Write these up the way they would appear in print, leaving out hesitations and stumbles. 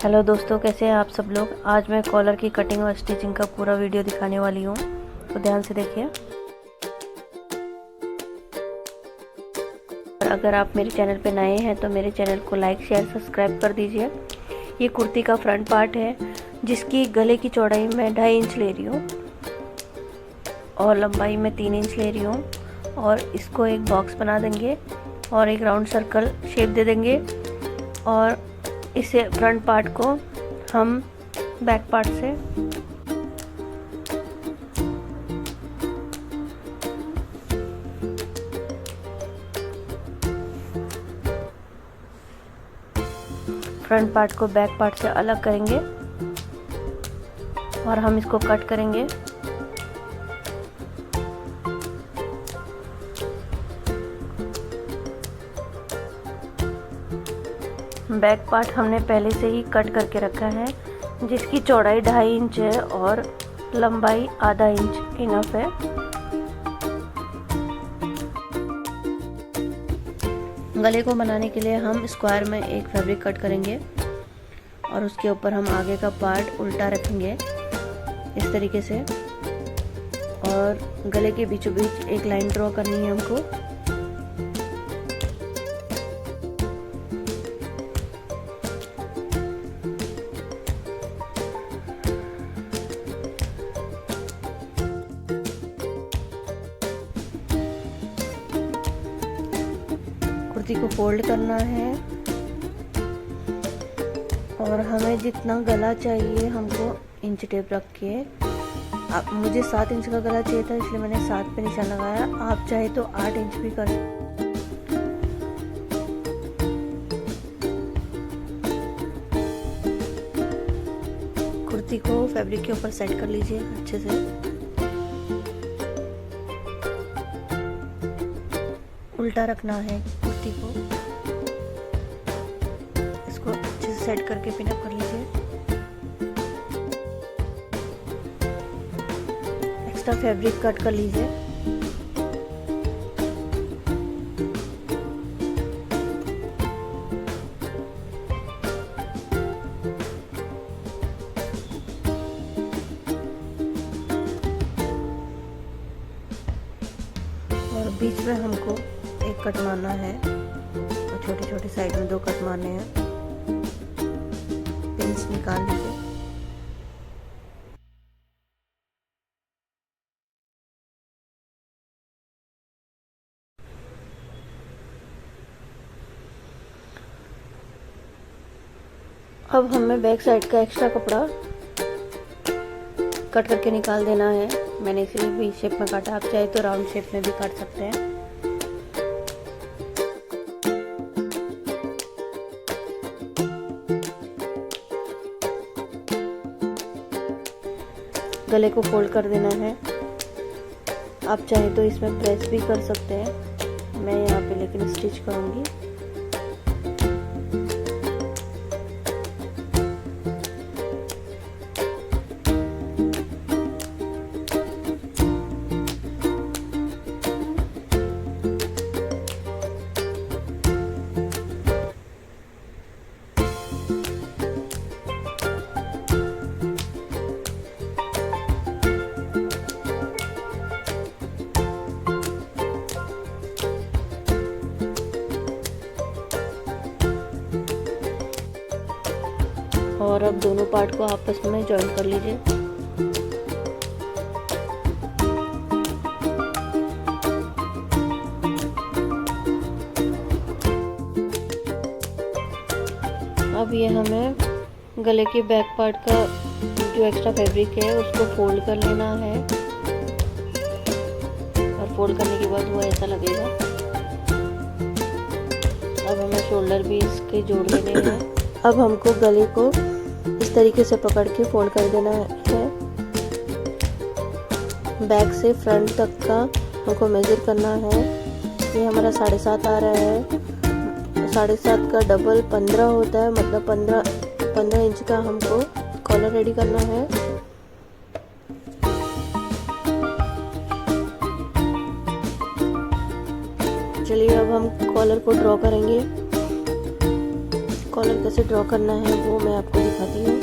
Hello दोस्तों, कैसे हैं आप सब लोग। आज मैं कॉलर की कटिंग और स्टिचिंग का पूरा वीडियो दिखाने वाली हूँ, तो ध्यान से देखिए। और अगर आप मेरे चैनल पे नए हैं तो मेरे चैनल को लाइक शेयर सब्सक्राइब कर दीजिए। ये कुर्ती का फ्रंट पार्ट है जिसकी गले की चौड़ाई मैं 2.5 इंच ले रही हूँ और लंबाई में 3 इंच ले रही हूँ। और इसको एक बॉक्स बना देंगे और एक राउंड सर्कल शेप दे देंगे और इसे फ्रंट पार्ट को हम बैक पार्ट से फ्रंट पार्ट को बैक पार्ट से अलग करेंगे और हम इसको कट करेंगे। बैक पार्ट हमने पहले से ही कट करके रखा है जिसकी चौड़ाई 2.5 इंच है और लंबाई आधा इंच इनफ है। गले को बनाने के लिए हम स्क्वायर में एक फैब्रिक कट करेंगे और उसके ऊपर हम आगे का पार्ट उल्टा रखेंगे इस तरीके से और गले के बीचों बीच एक लाइन ड्रॉ करनी है हमको। कुर्ती को फोल्ड करना है और हमें जितना गला चाहिए हमको इंच टेप रख के, मुझे 7 इंच का गला चाहिए था इसलिए मैंने 7 पे निशान लगाया। आप चाहे तो 8 इंच भी कर। कुर्ती को फैब्रिक के ऊपर सेट कर लीजिए अच्छे से। उल्टा रखना है कुर्ती को, इसको अच्छे से सेट करके पिनअप कर लीजिए। एक्स्ट्रा फैब्रिक कट कर लीजिए। और बीच में हमको एक कट मारना है और छोटे छोटे साइड में 2 कट मारने हैं। पिंस निकाल लीजिए। अब हमें बैक साइड का एक्स्ट्रा कपड़ा कट करके निकाल देना है। मैंने इसे वी शेप में काटा, आप चाहे तो राउंड शेप में भी काट सकते हैं। गले को फोल्ड कर देना है। आप चाहे तो इसमें प्रेस भी कर सकते हैं, मैं यहाँ पे लेकिन स्टिच करूँगी। और अब दोनों पार्ट को आपस में जॉइन कर लीजिए। अब ये हमें गले के बैक पार्ट का जो एक्स्ट्रा फैब्रिक है उसको फोल्ड कर लेना है और फोल्ड करने के बाद वो ऐसा लगेगा। अब हमें शोल्डर भी इसके जोड़ देने हैं। अब हमको गले को इस तरीके से पकड़ के फोल्ड कर देना है। बैक से फ्रंट तक का हमको मेजर करना है। ये हमारा 7.5 आ रहा है। 7.5 का डबल 15 होता है, मतलब 15 इंच का हमको कॉलर रेडी करना है। चलिए अब हम कॉलर को ड्रॉ करेंगे। कॉलर कैसे ड्रॉ करना है वो मैं आपको दिखाती हूँ।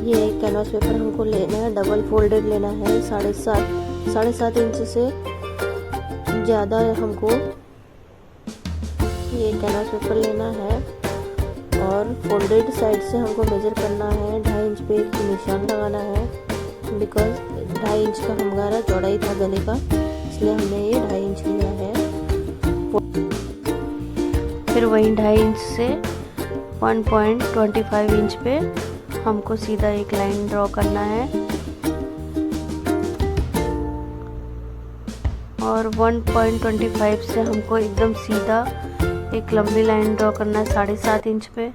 ये एक कैनवास पेपर हमको लेना है, डबल फोल्डेड लेना है, 7.5 इंच से ज़्यादा हमको ये कैनवास पेपर लेना है और फोल्डेड साइड से हमको मेज़र करना है। 2.5 इंच पे एक निशान लगाना है, बिकॉज 2.5 इंच का हमारा चौड़ाई था गले का, इसलिए हमने ये 2.5 इंच लिया है। फिर वहीं 2.5 इंच से 1.25 इंच पे हमको सीधा एक लाइन ड्रॉ करना है और 1.25 से हमको एकदम सीधा एक लंबी लाइन ड्रॉ करना है 7.5 इंच पे,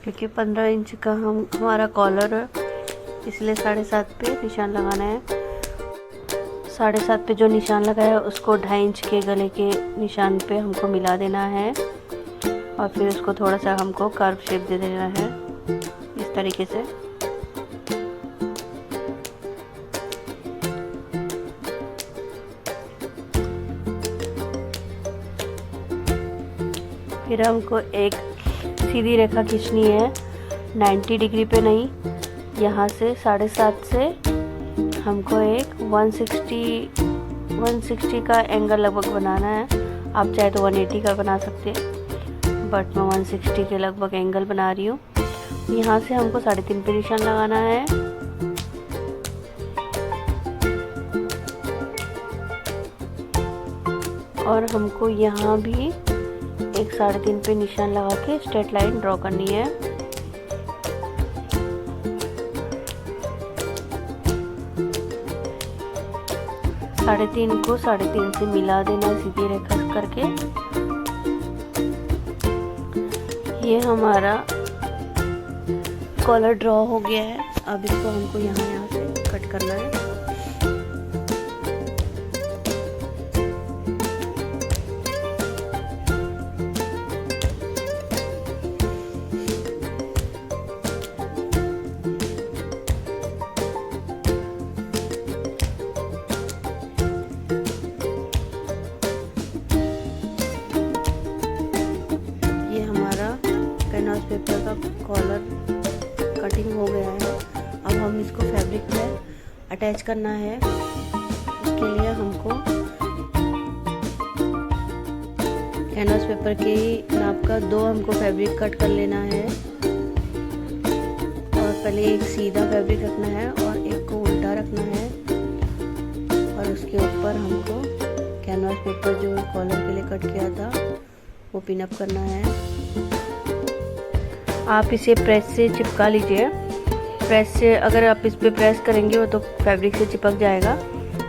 क्योंकि 15 इंच का हमारा कॉलर है, इसलिए 7.5 पे निशान लगाना है। 7.5 पे जो निशान लगाया उसको 2.5 इंच के गले के निशान पे हमको मिला देना है और फिर उसको थोड़ा सा हमको कर्व शेप दे देना है इस तरीके से। फिर हमको एक सीधी रेखा खींचनी है 90 डिग्री पे नहीं, यहाँ से 7.5 से हमको एक 160 का एंगल लगभग बनाना है। आप चाहे तो 180 का बना सकते हैं, बट मैं 160 के लगभग एंगल बना रही हूँ। यहाँ से हमको 3.5 पे निशान लगाना है और हमको यहाँ भी एक 3.5 पे निशान लगा के स्ट्रेट लाइन ड्रॉ करनी है। साढ़े तीन को 3.5 से मिला देना सीधी रेखा करके। ये हमारा कॉलर ड्रॉ हो गया है। अब इसको हमको यहाँ से कट करना है। कैनवास पेपर का कॉलर कटिंग हो गया है। अब हम इसको फैब्रिक पे अटैच करना है। उसके लिए हमको कैनवास पेपर के नाप का 2 हमको फैब्रिक कट कर लेना है और पहले एक सीधा फैब्रिक रखना है और एक को उल्टा रखना है और उसके ऊपर हमको कैनवास पेपर जो कॉलर के लिए कट किया था वो पिन अप करना है। आप इसे प्रेस से चिपका लीजिए। प्रेस से अगर आप इस पे प्रेस करेंगे वो तो फैब्रिक से चिपक जाएगा,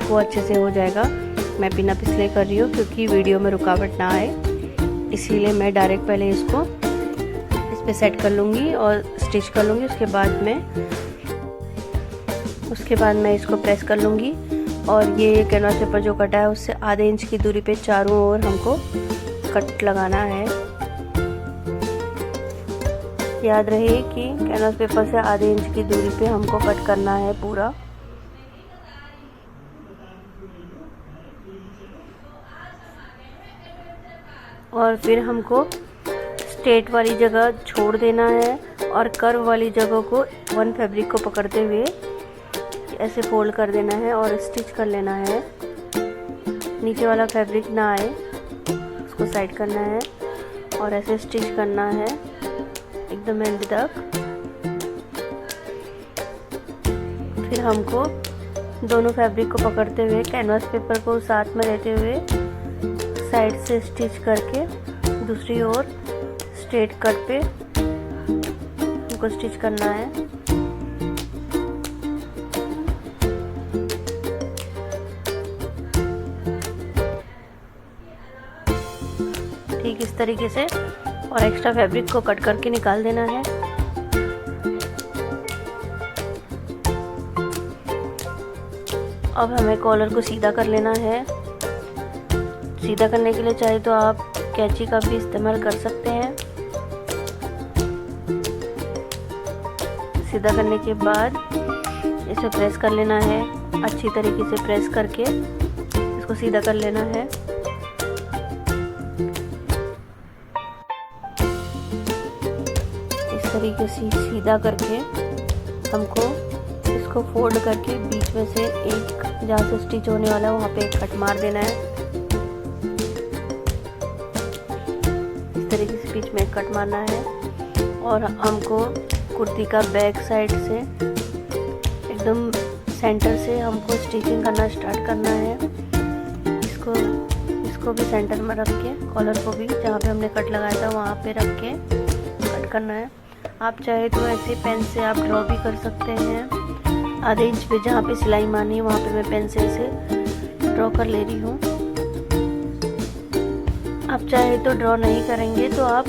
वो अच्छे से हो जाएगा। मैं पिन अप इसलिए कर रही हूँ क्योंकि वीडियो में रुकावट ना आए, इसीलिए मैं डायरेक्ट पहले इसको इस पे सेट कर लूँगी और स्टिच कर लूँगी। उसके बाद मैं इसको प्रेस कर लूँगी और ये कैनवास पेपर जो कटा है उससे आधे इंच की दूरी पे चारों ओर हमको कट लगाना है। याद रहे कि कैनवास पेपर से आधे इंच की दूरी पे हमको कट करना है पूरा। और फिर हमको स्ट्रेट वाली जगह छोड़ देना है और कर्व वाली जगह को 1 फैब्रिक को पकड़ते हुए ऐसे फोल्ड कर देना है और स्टिच कर लेना है। नीचे वाला फैब्रिक ना आए उसको साइड करना है और ऐसे स्टिच करना है एकदम एंड तक। फिर हमको दोनों फैब्रिक को पकड़ते हुए कैनवास पेपर को साथ में लेते हुए साइड से स्टिच करके दूसरी ओर स्ट्रेट कट पे हमको स्टिच करना है। ठीक इस तरीके से और एक्स्ट्रा फैब्रिक को कट करके निकाल देना है। अब हमें कॉलर को सीधा कर लेना है। सीधा करने के लिए चाहे तो आप कैंची का भी इस्तेमाल कर सकते हैं। सीधा करने के बाद इसे प्रेस कर लेना है, अच्छी तरीके से प्रेस करके इसको सीधा कर लेना है। तरीके से सीधा करके हमको इसको फोल्ड करके बीच में से एक जहाँ से स्टिच होने वाला है वहाँ पे एक कट मार देना है। इस तरीके से बीच में एक कट मारना है और हमको कुर्ती का बैक साइड से एकदम सेंटर से हमको स्टिचिंग करना स्टार्ट करना है। इसको भी सेंटर में रख के कॉलर को भी जहाँ पे हमने कट लगाया था वहाँ पे रख के कट करना है। आप चाहे तो ऐसे पेन से आप ड्रॉ भी कर सकते हैं। आधे इंच पे जहाँ पे सिलाई मारनी है वहाँ पे मैं पेन से इसे ड्रॉ कर ले रही हूँ। आप चाहे तो ड्रॉ नहीं करेंगे तो आप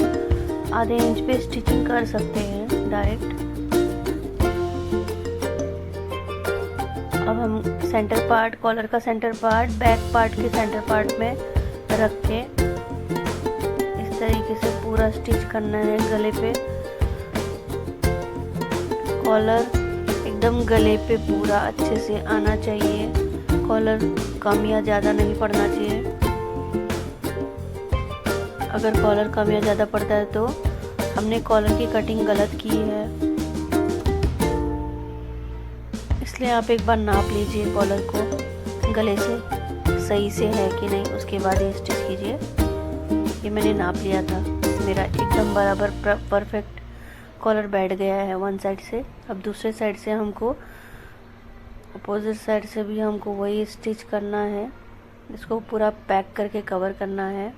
आधे इंच पे स्टिचिंग कर सकते हैं डायरेक्ट। अब हम सेंटर पार्ट, कॉलर का सेंटर पार्ट बैक पार्ट के सेंटर पार्ट में रख के इस तरीके से पूरा स्टिच करना है गले पे। कॉलर एकदम गले पे पूरा अच्छे से आना चाहिए, कॉलर कम या ज़्यादा नहीं पड़ना चाहिए। अगर कॉलर कम या ज़्यादा पड़ता है तो हमने कॉलर की कटिंग गलत की है, इसलिए आप एक बार नाप लीजिए कॉलर को गले से सही से है कि नहीं, उसके बाद ये स्टिच कीजिए। ये मैंने नाप लिया था, मेरा एकदम बराबर परफेक्ट कॉलर बैठ गया है वन साइड से। अब दूसरे साइड से हमको अपोजिट साइड से भी हमको वही स्टिच करना है, इसको पूरा पैक करके कवर करना है।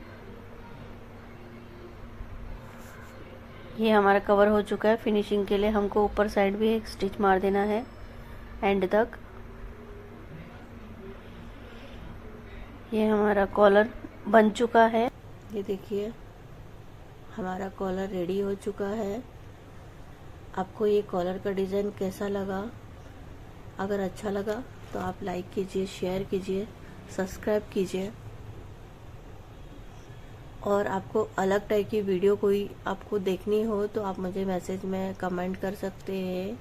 ये हमारा कवर हो चुका है। फिनिशिंग के लिए हमको ऊपर साइड भी एक स्टिच मार देना है एंड तक। ये हमारा कॉलर बन चुका है। ये देखिए हमारा कॉलर रेडी हो चुका है। आपको ये कॉलर का डिज़ाइन कैसा लगा? अगर अच्छा लगा तो आप लाइक कीजिए, शेयर कीजिए, सब्सक्राइब कीजिए। और आपको अलग टाइप की वीडियो कोई आपको देखनी हो तो आप मुझे मैसेज में कमेंट कर सकते हैं।